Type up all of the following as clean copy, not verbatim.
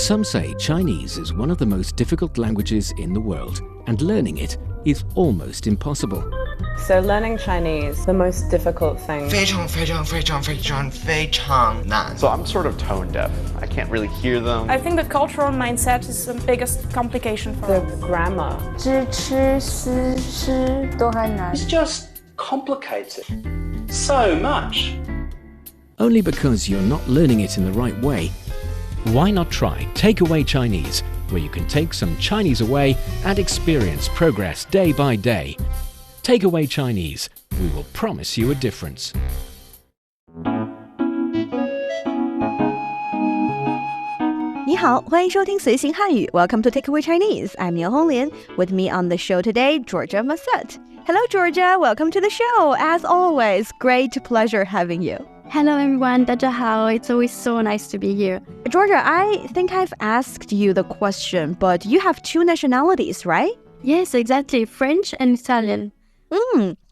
Some say Chinese is one of the most difficult languages in the world, and learning it is almost impossible. So learning Chinese, the most difficult thing. 非常非常非常非常非常难 So I'm sort of tone deaf. I can't really hear them. I think the cultural mindset is the biggest complication for The us. grammar. 支吃思诗都还难 It's just complicated. So much. Only because you're not learning it in the right way. Why not try Takeaway Chinese, where you can take some Chinese away and experience progress day by day. Takeaway Chinese, we will promise you a difference. 你好，欢迎收听随行汉语 Welcome to Takeaway Chinese. I'm Niu Honglin. With me on the show today, Georgia Massette. Hello, Georgia. Welcome to the show. As always, great pleasure having you. Hello everyone, 大家好. It's always so nice to be here. Georgia, I think I've asked you the question, but you have two nationalities, right? Yes, exactly. French and Italian.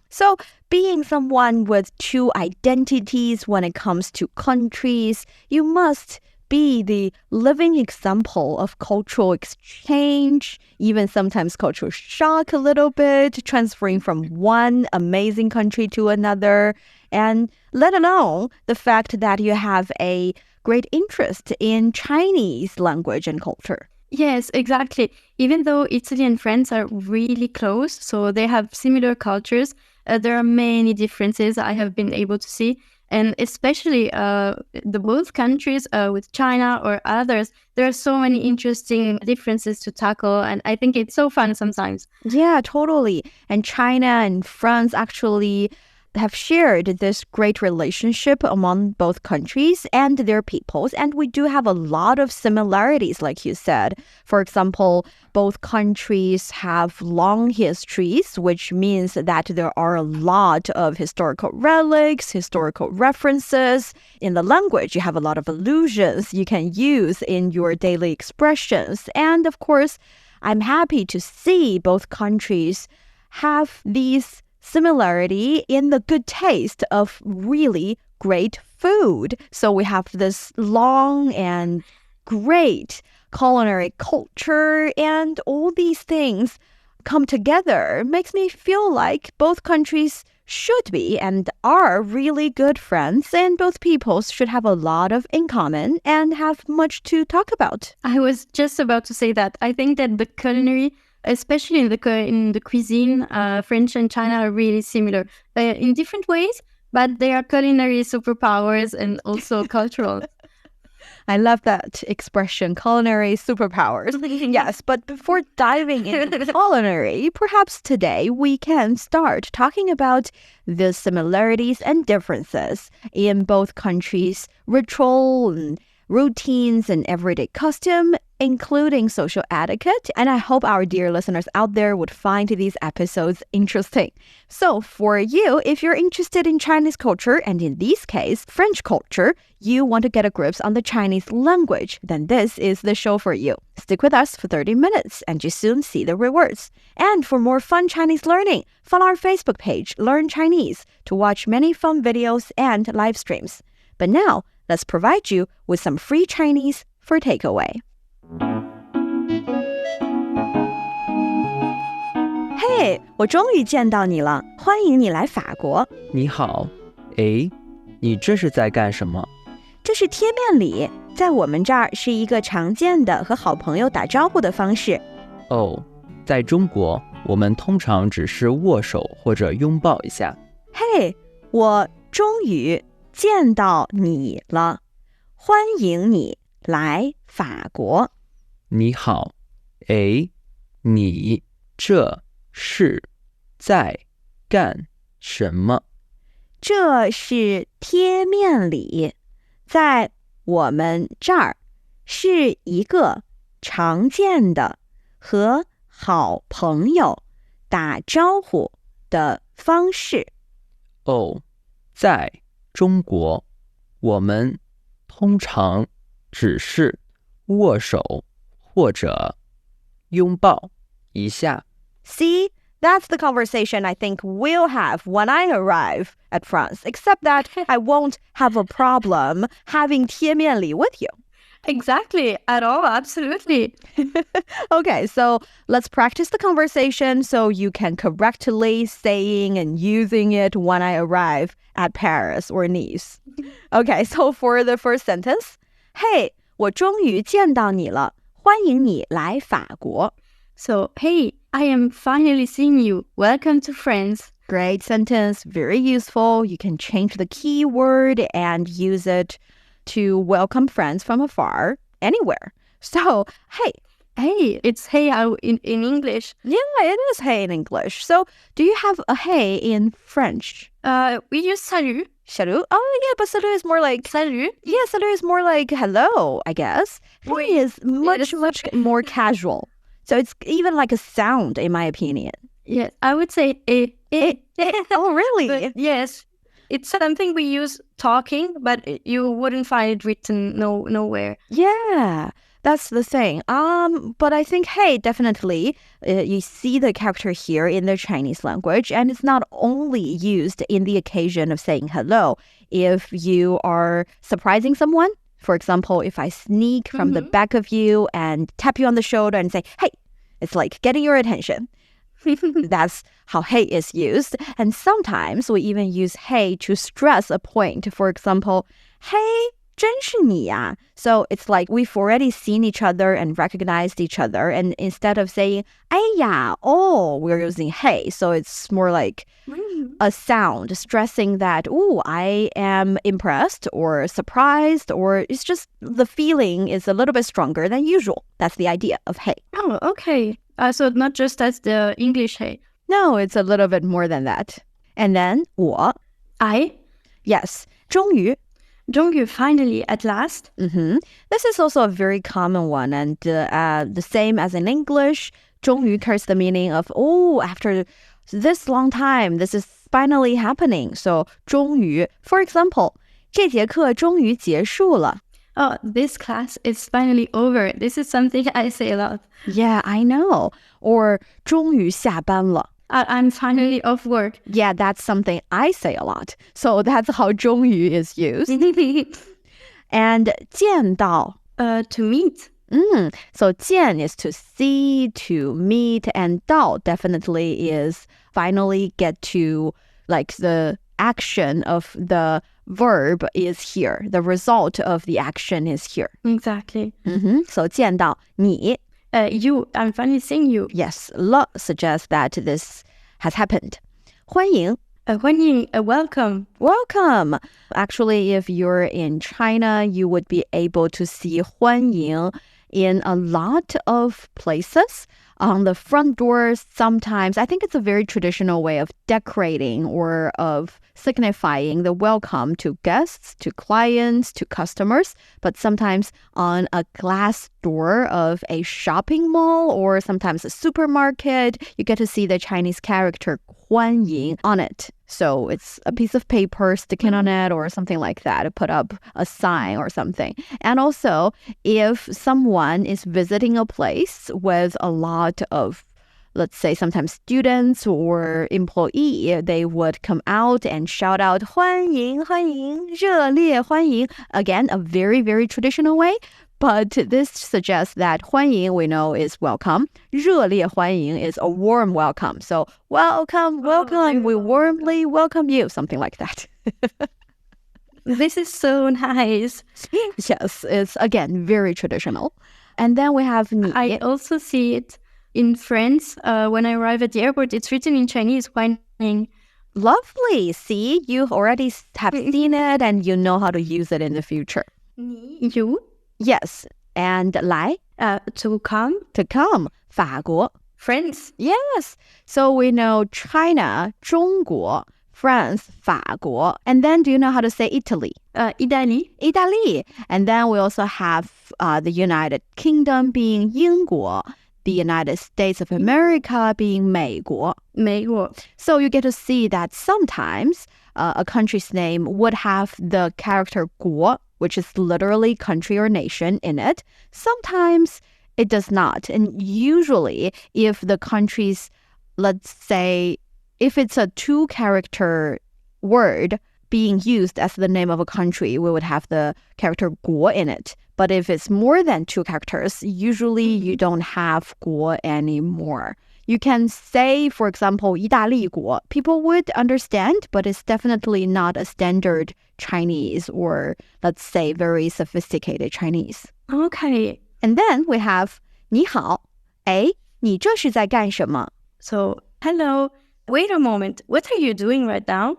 So being someone with two identities when it comes to countries, you must be the living example of cultural exchange, even sometimes cultural shock a little bit, transferring from one amazing country to another, and let alone the fact that you have a great interest in Chinese language and culture. Yes, exactly. Even though Italy and France are really close, so they have similar cultures, there are many differences I have been able to see. And especially the both countries with China or others, there are so many interesting differences to tackle. And I think it's so fun sometimes. Yeah, totally. And China and France actually have shared this great relationship among both countries and their peoples. And we do have a lot of similarities, like you said. For example, both countries have long histories, which means that there are a lot of historical relics, historical references. In the language, you have a lot of allusions you can use in your daily expressions. And of course, I'm happy to see both countries have these similarity in the good taste of really great food. So we have this long and great culinary culture, and all these things come together. It makes me feel like both countries should be and are really good friends, and both peoples should have a lot of in common and have much to talk about. I was just about to say that. I think that the culinary, especially in the cuisine, French and China are really similar in different ways, but they are culinary superpowers and also cultural. I love that expression, culinary superpowers. Yes, but before diving into culinary, perhaps today we can start talking about the similarities and differences in both countries' ritual and routines and everyday custom, including social etiquette. And I hope our dear listeners out there would find these episodes interesting. So for you, if you're interested in Chinese culture, and in this case, French culture, you want to get a grip on the Chinese language, then this is the show for you. Stick with us for 30 minutes and you soon see the rewards. And for more fun Chinese learning, follow our Facebook page, Learn Chinese, to watch many fun videos and live streams. But now, let's provide you with some free Chinese for takeaway. Hey, 我终于见到你了，欢迎你来法国。你好，诶，你这是在干什么？这是贴面礼，在我们这儿是一个常见的和好朋友打招呼的方式。哦，在中国，我们通常只是握手或者拥抱一下。嘿，我终于见到你了，欢迎你来法国。你好，诶，你这是在干什么？这是贴面礼，在我们这儿是一个常见的和好朋友打招呼的方式。哦，在中国，我们通常只是握手或者拥抱一下。See, that's the conversation I think we'll have when I arrive at France, except that I won't have a problem having 贴面礼 with you. Exactly. At all. Absolutely. Okay, so let's practice the conversation so you can correctly saying and using it when I arrive at Paris or Nice. Okay, so for the first sentence, Hey, 我终于见到你了，欢迎你来法国. So, hey, I am finally seeing you. Welcome to France. Great sentence, very useful. You can change the keyword and use it to welcome friends from afar, anywhere. So, hey. Hey, it's hey in English. Yeah, it is hey in English. So, do you have a hey in French? We use salut. Salut? Oh, yeah, but salut is more like... Salut? Yeah, salut is more like hello, I guess. Hey is much more casual. So, it's even like a sound, in my opinion. Yes, I would say eh. Oh, really? But yes. It's something we use talking, but you wouldn't find it written nowhere. Yeah, that's the thing. But I think, hey, definitely, you see the character here in the Chinese language, and it's not only used in the occasion of saying hello. If you are surprising someone, for example, if I sneak from the back of you and tap you on the shoulder and say, hey, it's like getting your attention. That's how hey is used. And sometimes we even use hey to stress a point. For example, hey, 真是你呀. So it's like we've already seen each other and recognized each other. And instead of saying, 哎呀, we're using hey. So it's more like a sound stressing that, I am impressed or surprised, or it's just the feeling is a little bit stronger than usual. That's the idea of hey. Oh, okay. So not just as the English hey. No, it's a little bit more than that. And then 我. I. Yes. 终于. 终于, finally, at last. This is also a very common one, and the same as in English. 终于 carries the meaning of, after this long time, this is finally happening. So 终于, for example, 这节课终于结束了. Oh, this class is finally over. This is something I say a lot. Yeah, I know. Or 终于下班了. I'm finally off work. Yeah, that's something I say a lot. So that's how 终于 is used. And 见到. To meet. So 见 is to see, to meet, and 到 definitely is finally get to, like, the action of the verb is here. The result of the action is here. Exactly. So 见到你. You, I'm finally seeing you. Yes, 了 suggests that this has happened. 欢迎. 欢迎, welcome. Welcome. Actually, if you're in China, you would be able to see 欢迎 in a lot of places. On the front doors, sometimes. I think it's a very traditional way of decorating or of signifying the welcome to guests, to clients, to customers. But sometimes on a glass door of a shopping mall or sometimes a supermarket, you get to see the Chinese character 欢迎 on it. So it's a piece of paper sticking on it or something like that to put up a sign or something. And also, if someone is visiting a place with a lot of, let's say, sometimes students or employee, they would come out and shout out 欢迎,欢迎,热烈欢迎. Again, a very, very traditional way. But this suggests that 欢迎 we know is welcome. 热烈欢迎 is a warm welcome. So welcome, we warmly welcome you. Something like that. This is so nice. Yes, it's again very traditional. And then we have 你. I also see it in France. When I arrive at the airport, it's written in Chinese, 欢迎. Lovely. See, you already have seen it and you know how to use it in the future. 你, you. Yes. And 来. To come. To come. 法国. France. Yes. So we know China, 中国, France, 法国. And then do you know how to say Italy? Italy. Italy. And then we also have the United Kingdom being 英国, the United States of America being 美国. 美国. So you get to see that sometimes a country's name would have the character 国, which is literally country or nation in it. Sometimes it does not. And usually if the country's, let's say, if it's a 2-character word being used as the name of a country, we would have the character 国 in it. But if it's more than 2 characters, usually you don't have 国 anymore. You can say, for example, 意大利国. People would understand, but it's definitely not a standard Chinese or, let's say, very sophisticated Chinese. Okay. And then we have 你好, Éi, 你这是在干什么? So, hello. Wait a moment. What are you doing right now?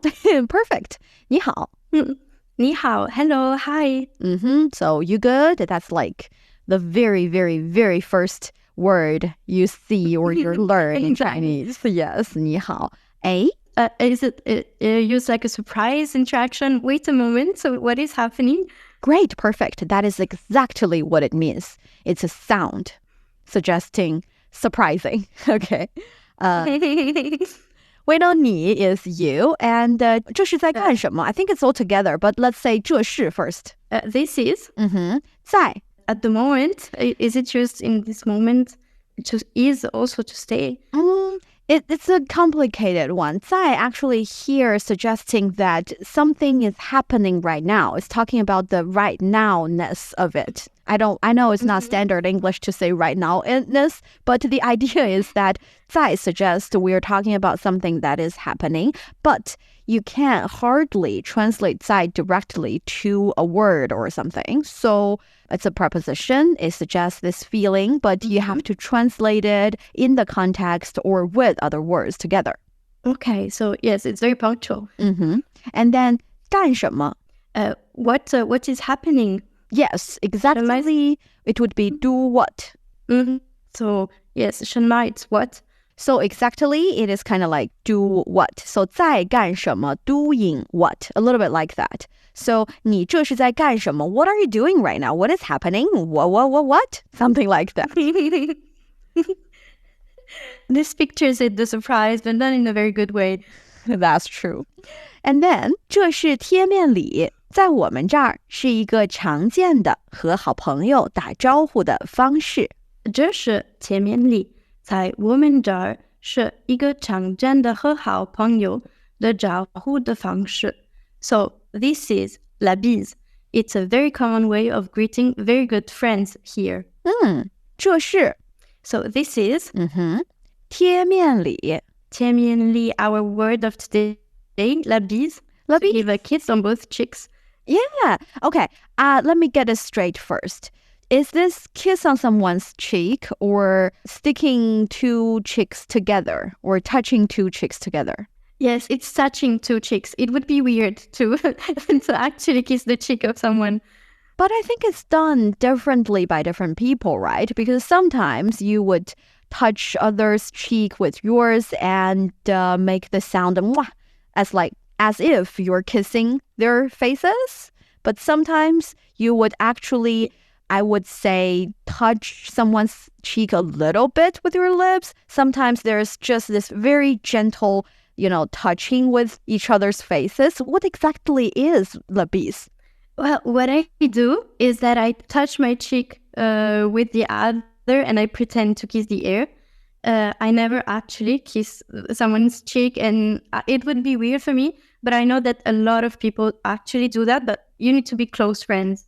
Perfect. 你好. 你好. Hello. Hi. So, you good? That's like the very, very, very first word you see or you learn in Chinese. Yes, 你好. Éi? Is it used like a surprise interaction? Wait a moment. So what is happening? Great, perfect. That is exactly what it means. It's a sound suggesting surprising. Okay. We know 你 is you, and 这是在干什么? I think it's all together, but let's say 这是 first. This is. 在. At the moment, is it used in this moment? Is also to stay? It's a complicated one. 在 actually here suggesting that something is happening right now. It's talking about the right now-ness of it. I know it's not standard English to say right now-ness, but the idea is that 在 suggests we're talking about something that is happening, but you can't hardly translate 在 directly to a word or something. So it's a preposition. It suggests this feeling, but you have to translate it in the context or with other words together. Okay, so yes, it's very punctual. And then 干什么? What is happening? Yes, exactly. It would be do what? So yes, 什么 it's what? So exactly, it is kind of like do what. So 在干什么 doing what? A little bit like that. So 你这是在干什么? What are you doing right now? What is happening? What? Something like that. This pictures it the surprise, but not in a very good way. That's true. And then 这是贴面礼，在我们这儿是一个常见的和好朋友打招呼的方式。这是贴面礼，在我们这儿是一个常见的和好朋友的招呼的方式。So this is la bise. It's a very common way of greeting very good friends here. 这是 So this is 贴面礼。贴面礼, our word of today, la bise. La bise. Give a kiss on both cheeks. Yeah. Okay. Let me get it straight first. Is this kiss on someone's cheek or sticking 2 cheeks together or touching 2 cheeks together? Yes, it's touching 2 cheeks. It would be weird to actually kiss the cheek of someone. But I think it's done differently by different people, right? Because sometimes you would touch others' cheek with yours and make the sound mwah, as if you're kissing their faces. But sometimes you would actually, I would say, touch someone's cheek a little bit with your lips. Sometimes there's just this very gentle, touching with each other's faces. What exactly is la bise? Well, what I do is that I touch my cheek with the other and I pretend to kiss the air. I never actually kiss someone's cheek, and it would be weird for me, but I know that a lot of people actually do that, but you need to be close friends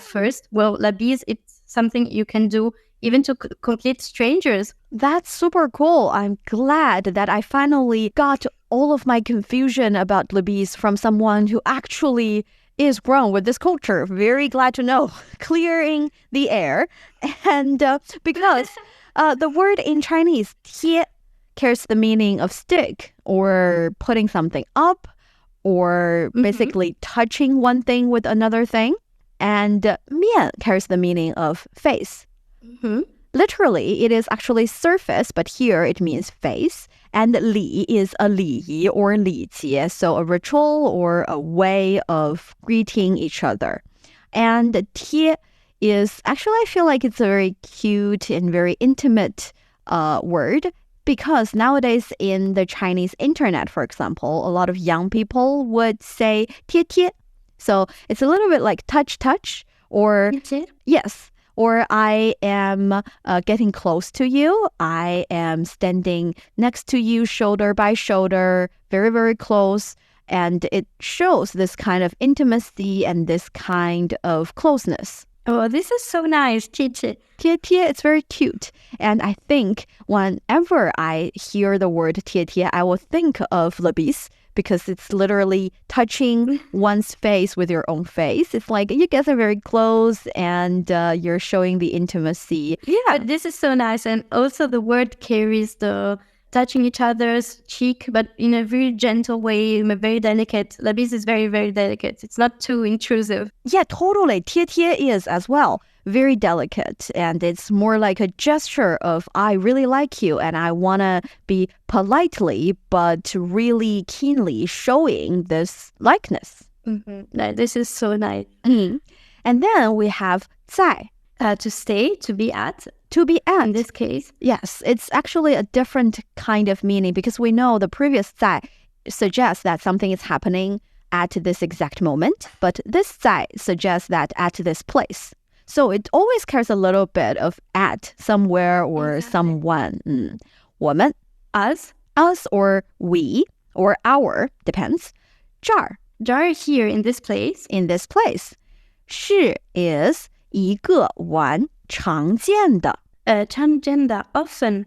first. Well, la bise, it's something you can do even to complete strangers. That's super cool. I'm glad that I finally got all of my confusion about la bise from someone who actually is grown with this culture. Very glad to know. Clearing the air. And because the word in Chinese, 贴, carries the meaning of stick or putting something up or basically touching one thing with another thing. And 面 carries the meaning of face. Literally, it is actually surface, but here it means face. And 礼 is a 礼仪 or 礼节, so a ritual or a way of greeting each other. And 贴 is actually, I feel like it's a very cute and very intimate word, because nowadays in the Chinese internet, for example, a lot of young people would say 贴贴. So it's a little bit like touch, or yes. Or I am getting close to you. I am standing next to you, shoulder by shoulder, very, very close. And it shows this kind of intimacy and this kind of closeness. Oh, this is so nice. 贴贴. 贴贴, it's very cute. And I think whenever I hear the word 贴贴, I will think of le bise because it's literally touching one's face with your own face. It's like you guys are very close and you're showing the intimacy. Yeah, but this is so nice. And also the word carries the touching each other's cheek, but in a very gentle way, very delicate. Le bise is very, very delicate. It's not too intrusive. Yeah, totally. 贴贴 is as well very delicate, and it's more like a gesture of I really like you and I want to be politely but really keenly showing this likeness. No, this is so nice. And then we have 在. To stay, to be at. To be at. In this case. Yes, it's actually a different kind of meaning because we know the previous 在 suggests that something is happening at this exact moment, but this 在 suggests that at this place. So it always carries a little bit of at somewhere or someone. 我们 Us. Us or we or our, depends. 这儿 here in this place. In this place. 是 is 一个玩常见的. chángjiàn, often.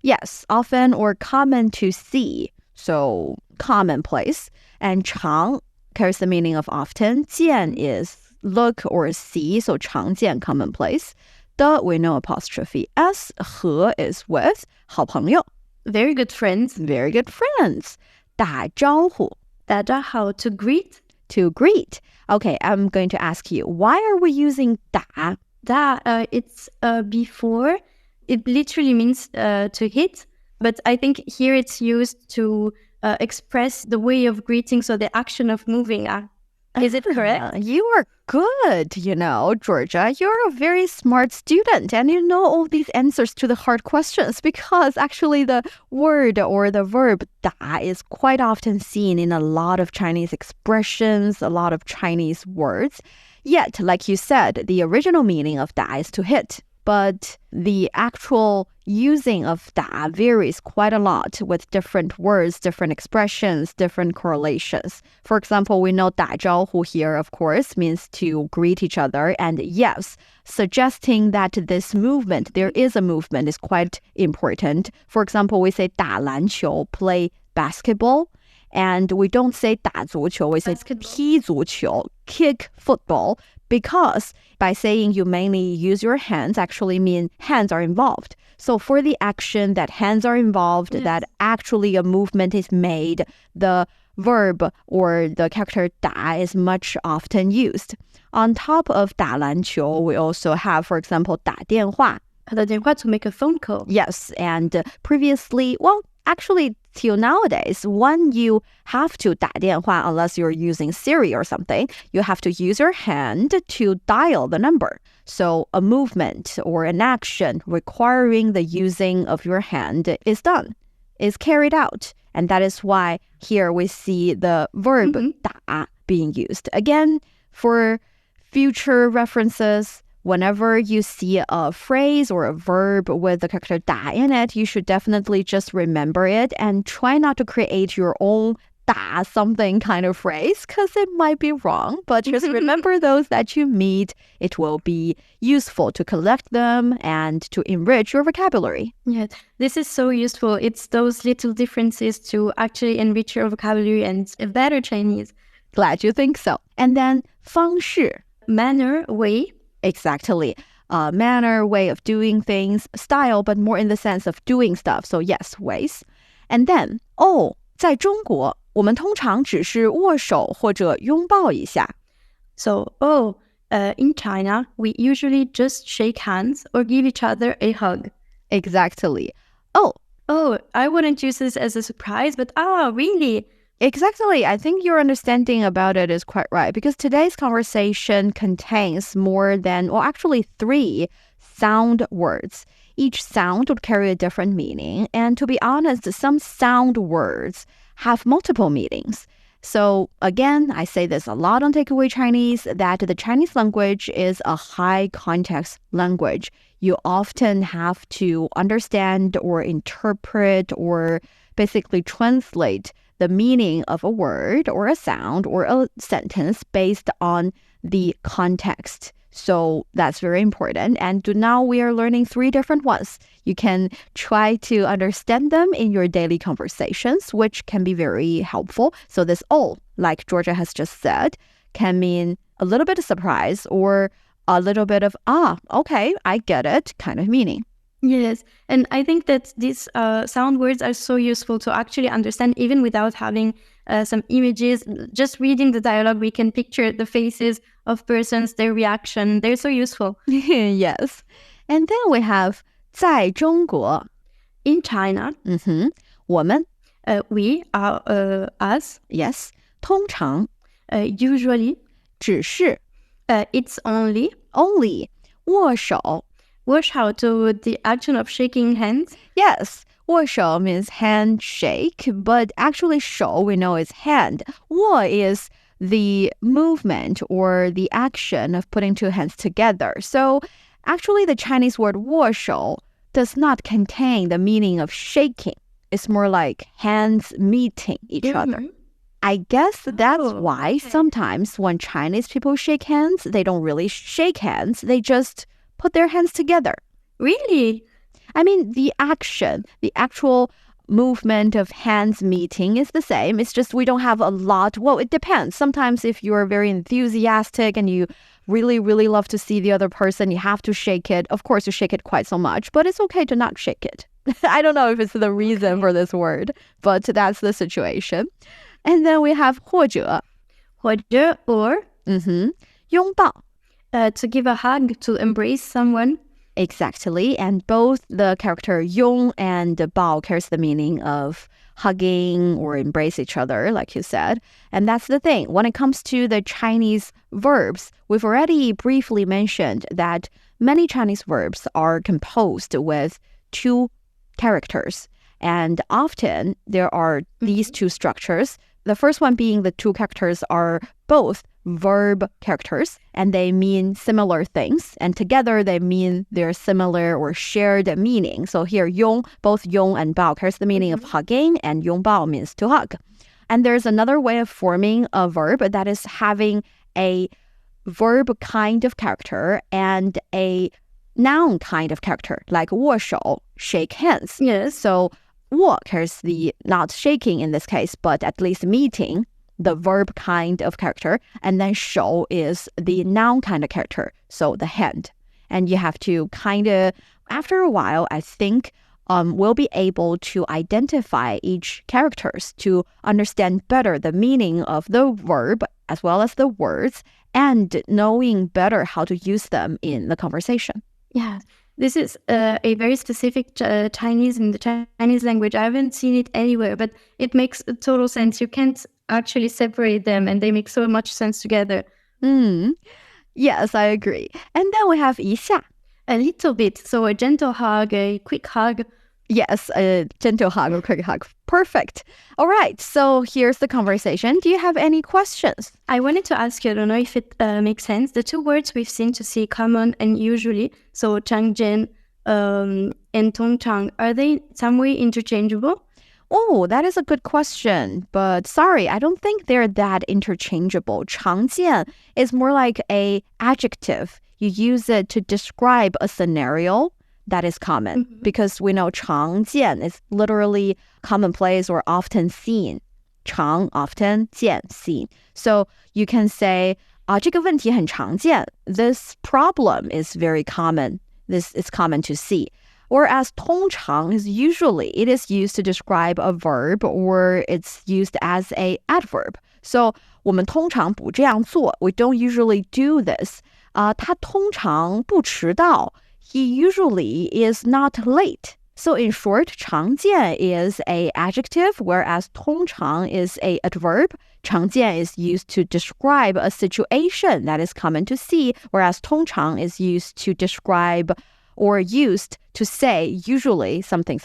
Yes, often or common to see. So commonplace. And 常 carries the meaning of often. 见 is look or see, so 常见 commonplace. 的 we know apostrophe s. 和 is with. 好朋友 very good friends. Very good friends. 打招呼 打招呼 to greet. To greet. Okay, I'm going to ask you, why are we using 打? It's before. It literally means to hit, but I think here it's used to express the way of greeting, so the action of moving. Is it correct? You are good, Georgia. You're a very smart student and you know all these answers to the hard questions because actually the word or the verb 打 is quite often seen in a lot of Chinese expressions, a lot of Chinese words. Yet, like you said, the original meaning of 打 is to hit. But the actual using of 打 varies quite a lot with different words, different expressions, different correlations. For example, we know 打招呼 here, of course, means to greet each other. And yes, suggesting that this movement, there is a movement, is quite important. For example, we say 打篮球, play basketball. And we don't say 打足球, we say 踢足球, kick football. Because by saying you mainly use your hands actually mean hands are involved. So for the action that hands are involved, that actually a movement is made, the verb or the character 打 is much often used. On top of 打篮球, we also have, for example, 打电话. 打电话 to make a phone call. Yes, and previously, well, actually, till nowadays, when you have to 打电话, unless you're using Siri or something, you have to use your hand to dial the number. So a movement or an action requiring the using of your hand is done, is carried out. And that is why here we see the verb 打 being used. Again, for future references, whenever you see a phrase or a verb with the character 打 in it, you should definitely just remember it and try not to create your own 打 something kind of phrase because it might be wrong. But just remember those that you meet. It will be useful to collect them and to enrich your vocabulary. Yeah, this is so useful. It's those little differences to actually enrich your vocabulary and better Chinese. Glad you think so. And then 方式, manner, way. Exactly. Manner, way of doing things, style, but more in the sense of doing stuff. So yes, ways. And then, 在中国, 我们通常只是握手或者拥抱一下. So, in China, we usually just shake hands or give each other a hug. Exactly. I wouldn't use this as a surprise, but really? Exactly. I think your understanding about it is quite right because today's conversation contains more than, actually 3 sound words. Each sound would carry a different meaning. And to be honest, some sound words have multiple meanings. So again, I say this a lot on Takeaway Chinese, that the Chinese language is a high context language. You often have to understand or interpret or basically translate the meaning of a word or a sound or a sentence based on the context. So that's very important. And now we are learning 3 different ones. You can try to understand them in your daily conversations, which can be very helpful. So this all, like Georgia has just said, can mean a little bit of surprise or a little bit of, okay, I get it kind of meaning. Yes, and I think that these sound words are so useful to actually understand even without having some images. Just reading the dialogue, we can picture the faces of persons, their reaction. They're so useful. Yes. And then we have 在中国 In China, 我们 we are us. Yes. 通常 Usually, 只是 it's only. 握手 wòshǒu, to the action of shaking hands. Yes. 握手 means handshake, but actually 手 we know is hand. 握 is the movement or the action of putting 2 hands together. So actually the Chinese word 握手 does not contain the meaning of shaking. It's more like hands meeting each other. I guess that's why sometimes when Chinese people shake hands, they don't really shake hands. They just put their hands together. Really? I mean, the action, the actual movement of hands meeting is the same. It's just we don't have a lot. Well, it depends. Sometimes if you're very enthusiastic and you really, really love to see the other person, you have to shake it. Of course, you shake it quite so much, but it's okay to not shake it. I don't know if it's the reason for this word, but that's the situation. And then we have 或者 or 拥抱 to give a hug, to embrace someone. Exactly. And both the character 拥 and 抱 carries the meaning of hugging or embrace each other, like you said. And that's the thing. When it comes to the Chinese verbs, we've already briefly mentioned that many Chinese verbs are composed with 2 characters. And often there are these 2 structures. The first one being the 2 characters are both verb characters, and they mean similar things. And together they mean they're similar or shared meaning. So here, 拥, both 拥 and 抱 carries the meaning of hugging, and 拥抱 means to hug. And there's another way of forming a verb that is having a verb kind of character and a noun kind of character, like 握手, shake hands. Yes. So 握 carries the not shaking in this case, but at least meeting, the verb kind of character. And then 手 is the noun kind of character, so the hand. And you have to kind of, after a while, I think, we'll be able to identify each characters to understand better the meaning of the verb as well as the words, and knowing better how to use them in the conversation. Yeah, this is a very specific Chinese in the Chinese language. I haven't seen it anywhere, but it makes total sense. You can't actually separate them, and they make so much sense together. Yes, I agree. And then we have 一下. A little bit. So a gentle hug, a quick hug. Yes, a gentle hug or quick hug. Perfect. All right, so here's the conversation. Do you have any questions? I wanted to ask you, I don't know if it makes sense. The 2 words we've seen to see common and usually, so chángjiàn and tōngcháng, are they some way interchangeable? Oh, that is a good question. But sorry, I don't think they're that interchangeable. 常见 is more like an adjective. You use it to describe a scenario that is common, because we know 常见 is literally commonplace or often seen. 常 often, 见 seen. So you can say, 这个问题很常见. This problem is very common. This is common to see. Whereas 通常 is usually, it is used to describe a verb or it's used as a adverb. So 我们通常不这样做. We don't usually do this. 他通常不迟到. He usually is not late. So in short, 常见 is a adjective, whereas 通常 is a adverb. 常见 is used to describe a situation that is common to see, whereas 通常 is used to describe or used to say usually something.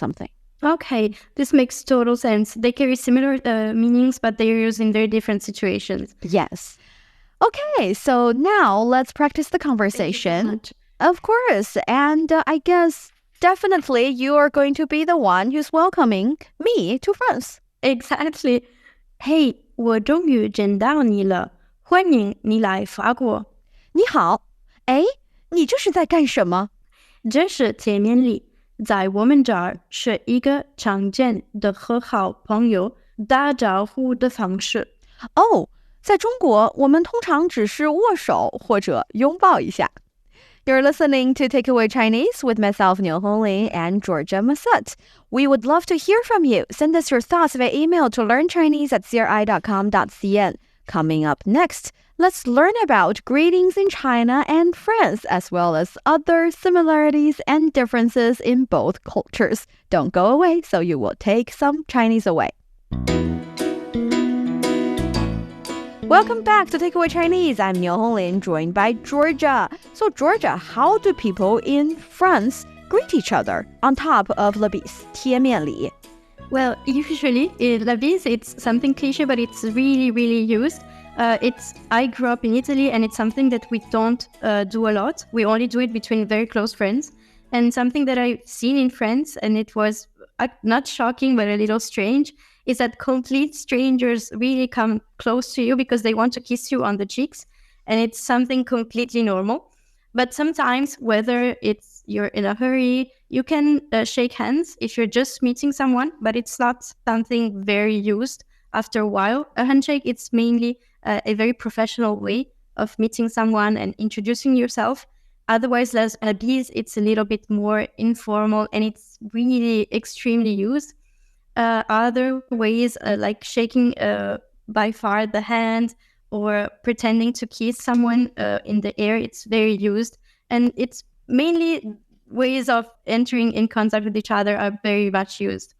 Okay, this makes total sense. They carry similar meanings, but they're used in very different situations. Yes. Okay, so now let's practice the conversation. Of course, and I guess definitely you are going to be the one who's welcoming me to France. Exactly. Hey, 我终于见到你了，欢迎你来法国。你好，哎，你这是在干什么？这是贴面礼，在我们这儿是一个常见的和好朋友打招呼的方式。哦，在中国，我们通常只是握手或者拥抱一下。You're listening to Takeaway Chinese with myself, Nǐhǎo Éi, and Georgia Masut. We would love to hear from you. Send us your thoughts via email to learnchinese@zri.com.cn. Coming up next, let's learn about greetings in China and France, as well as other similarities and differences in both cultures. Don't go away, so you will take some Chinese away. Welcome back to Takeaway Chinese. I'm Nǐhǎo Éi, joined by Georgia. So Georgia, how do people in France greet each other on top of le bise, 贴面礼? Well, usually la bise, it's something cliche, but it's really, really used. I grew up in Italy, and it's something that we don't do a lot. We only do it between very close friends. And something that I've seen in France, and it was not shocking, but a little strange, is that complete strangers really come close to you because they want to kiss you on the cheeks. And it's something completely normal. But sometimes, whether you're in a hurry, you can shake hands if you're just meeting someone, but it's not something very used after a while. A handshake, it's mainly a very professional way of meeting someone and introducing yourself. Otherwise, as a bise, it's a little bit more informal, and it's really extremely used. Other ways, like shaking by far the hand or pretending to kiss someone in the air, it's very used. And it's mainly ways of entering in contact with each other are very much used.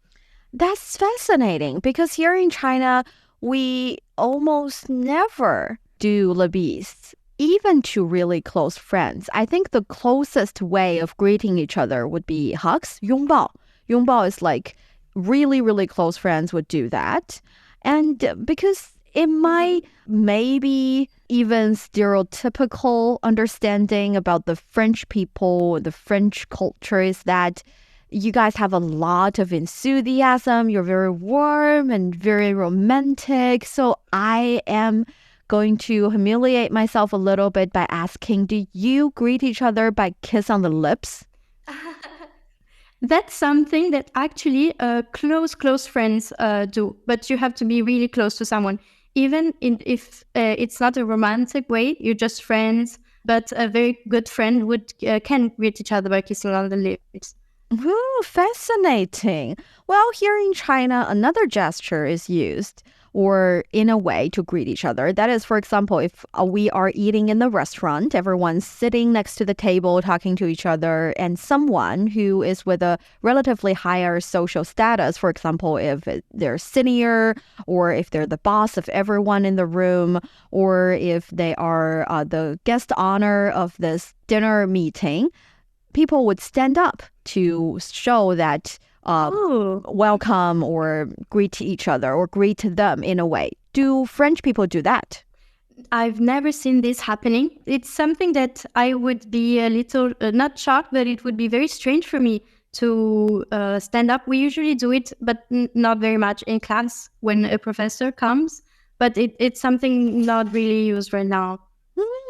That's fascinating because here in China, we almost never do le bise, even to really close friends. I think the closest way of greeting each other would be hugs, 拥抱. 拥抱 is like really, really close friends would do that. And because in my maybe even stereotypical understanding about the French people, the French culture is that you guys have a lot of enthusiasm. You're very warm and very romantic. So I am going to humiliate myself a little bit by asking, do you greet each other by kiss on the lips? That's something that actually close friends do, but you have to be really close to someone. Even if it's not a romantic way, you're just friends, but a very good friend can greet each other by kissing on the lips. Ooh, fascinating. Well, here in China, another gesture is used, or in a way, to greet each other. That is, for example, if we are eating in the restaurant, everyone's sitting next to the table talking to each other, and someone who is with a relatively higher social status, for example, if they're senior, or if they're the boss of everyone in the room, or if they are the guest honor of this dinner meeting, people would stand up to show that welcome or greet each other or greet them in a way. Do French people do that? I've never seen this happening. It's something that I would be a little, not shocked, but it would be very strange for me to stand up. We usually do it, but not very much in class when a professor comes. But it's something not really used right now.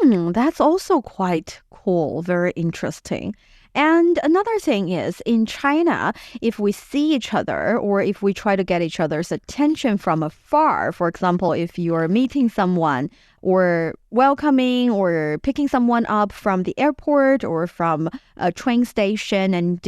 That's also quite cool, very interesting. And another thing is, in China, if we see each other or if we try to get each other's attention from afar, for example, if you're meeting someone or welcoming or picking someone up from the airport or from a train station and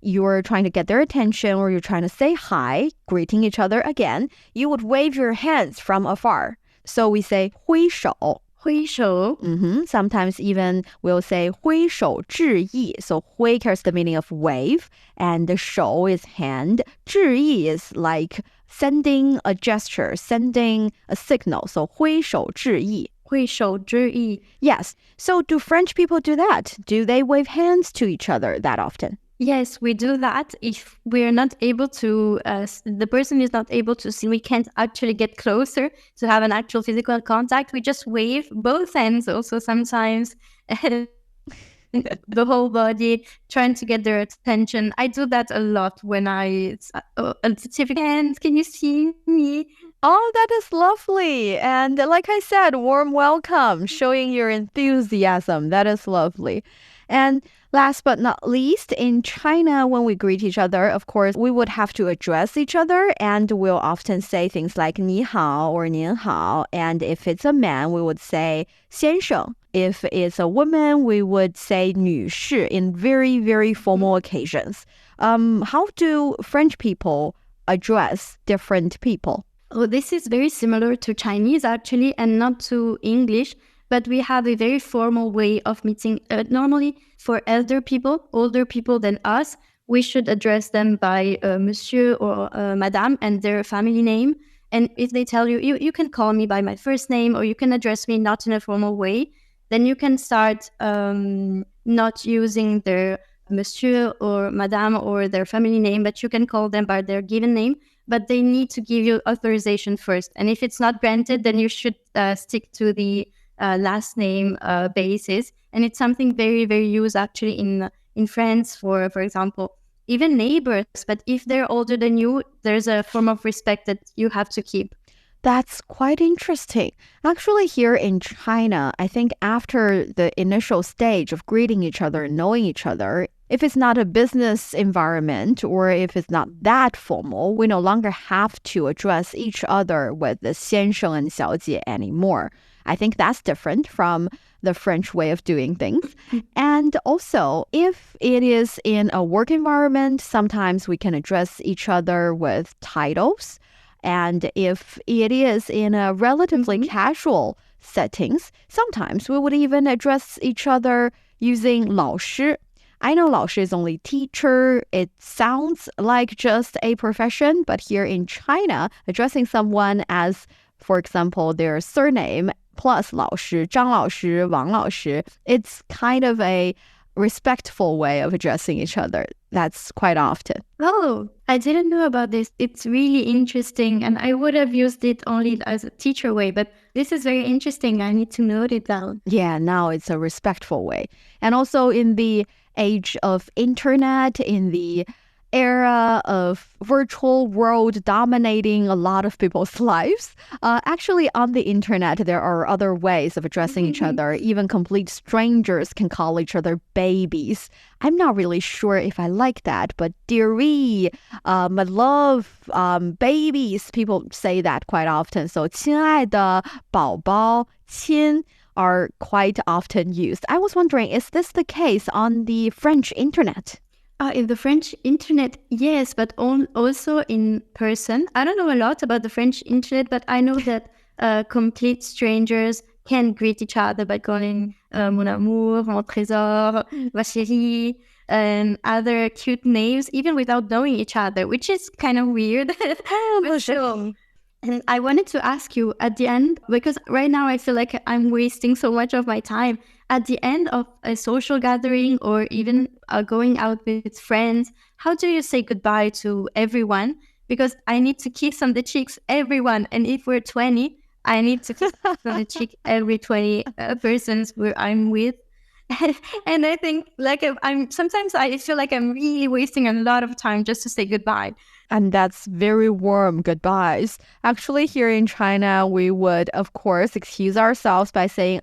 you're trying to get their attention or you're trying to say hi, greeting each other again, you would wave your hands from afar. So we say 挥手. 挥手. Sometimes even we'll say 挥手致意. So 挥 carries the meaning of wave, and the 手 is hand. 致意 is like sending a gesture, sending a signal. So 挥手致意. 挥手致意. Yes. So do French people do that? Do they wave hands to each other that often? Yes, we do that. If we're not able to, the person is not able to see, we can't actually get closer to have an actual physical contact. We just wave both hands also sometimes, the whole body, trying to get their attention. I do that a lot when I, hands, can you see me? Oh, that is lovely. And like I said, warm welcome, showing your enthusiasm. That is lovely. And last but not least, in China, when we greet each other, of course, we would have to address each other, and we'll often say things like 你好 or 您好. And if it's a man, we would say 先生. If it's a woman, we would say 女士 in very, very formal occasions. How do French people address different people? Oh, this is very similar to Chinese actually, and not to English. But we have a very formal way of meeting. Normally, for elder people, older people than us, we should address them by monsieur or madame and their family name. And if they tell you, you can call me by my first name, or you can address me not in a formal way, then you can start not using their monsieur or madame or their family name, but you can call them by their given name. But they need to give you authorization first. And if it's not granted, then you should stick to the last name basis. And it's something very, very used actually in France, for example, even neighbors. But if they're older than you, there's a form of respect that you have to keep. That's quite interesting. Actually, here in China, I think after the initial stage of greeting each other and knowing each other, if it's not a business environment or if it's not that formal, we no longer have to address each other with the 先生 and 小姐 anymore. I think that's different from the French way of doing things. And also, if it is in a work environment, sometimes we can address each other with titles. And if it is in a relatively casual settings, sometimes we would even address each other using 老师. I know 老师 is only teacher. It sounds like just a profession, but here in China, addressing someone as, for example, their surname plus 老师, 张老师, 王老师, it's kind of a respectful way of addressing each other. That's quite often. Oh, I didn't know about this. It's really interesting. And I would have used it only as a teacher way, but this is very interesting. I need to note it down. Yeah, now it's a respectful way. And also in the age of internet, in the era of virtual world dominating a lot of people's lives, actually on the internet, there are other ways of addressing each other. Even complete strangers can call each other babies. I'm not really sure if I like that, but dearie, my love, babies, people say that quite often. So 亲爱的宝宝, 亲 are quite often used. I was wondering, is this the case on the French internet? In the French internet, yes, but also in person. I don't know a lot about the French internet, but I know that complete strangers can greet each other by calling mon amour, mon trésor, ma chérie, and other cute names, even without knowing each other, which is kind of weird. But sure. And I wanted to ask you at the end, because right now I feel like I'm wasting so much of my time. At the end of a social gathering or even going out with friends, how do you say goodbye to everyone? Because I need to kiss on the cheeks, everyone. And if we're 20, I need to kiss on the cheek every 20 persons where I'm with. And I think like sometimes I feel like I'm really wasting a lot of time just to say goodbye. And that's very warm goodbyes. Actually, here in China, we would, of course, excuse ourselves by saying,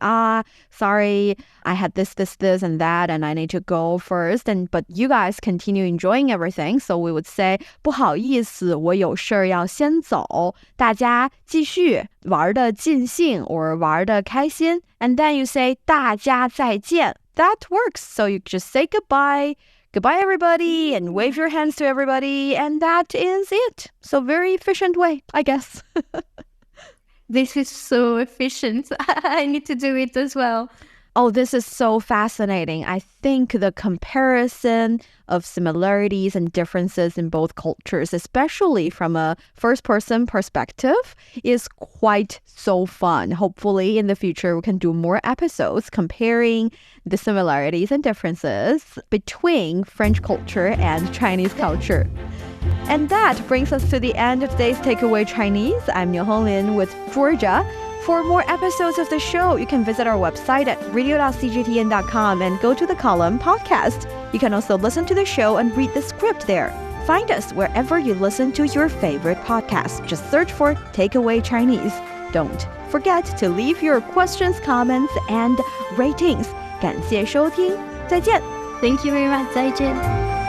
sorry, I had this, and that, and I need to go first. But you guys continue enjoying everything. So we would say, 不好意思，我有事儿要先走。大家继续玩得尽兴 or 玩得开心. And then you say, 大家再见. That works. So you just say goodbye. Goodbye, everybody, and wave your hands to everybody, and that is it. So very efficient way, I guess. This is so efficient. I need to do it as well. Oh, this is so fascinating. I think the comparison of similarities and differences in both cultures, especially from a first-person perspective, is quite so fun. Hopefully, in the future, we can do more episodes comparing the similarities and differences between French culture and Chinese culture. And that brings us to the end of today's Takeaway Chinese. I'm Nǐhǎo Éi with Georgia. For more episodes of the show, you can visit our website at radio.cgtn.com and go to the column podcast. You can also listen to the show and read the script there. Find us wherever you listen to your favorite podcast. Just search for Takeaway Chinese. Don't forget to leave your questions, comments, and ratings. 感谢收听，再见。Thank you very much. 再见。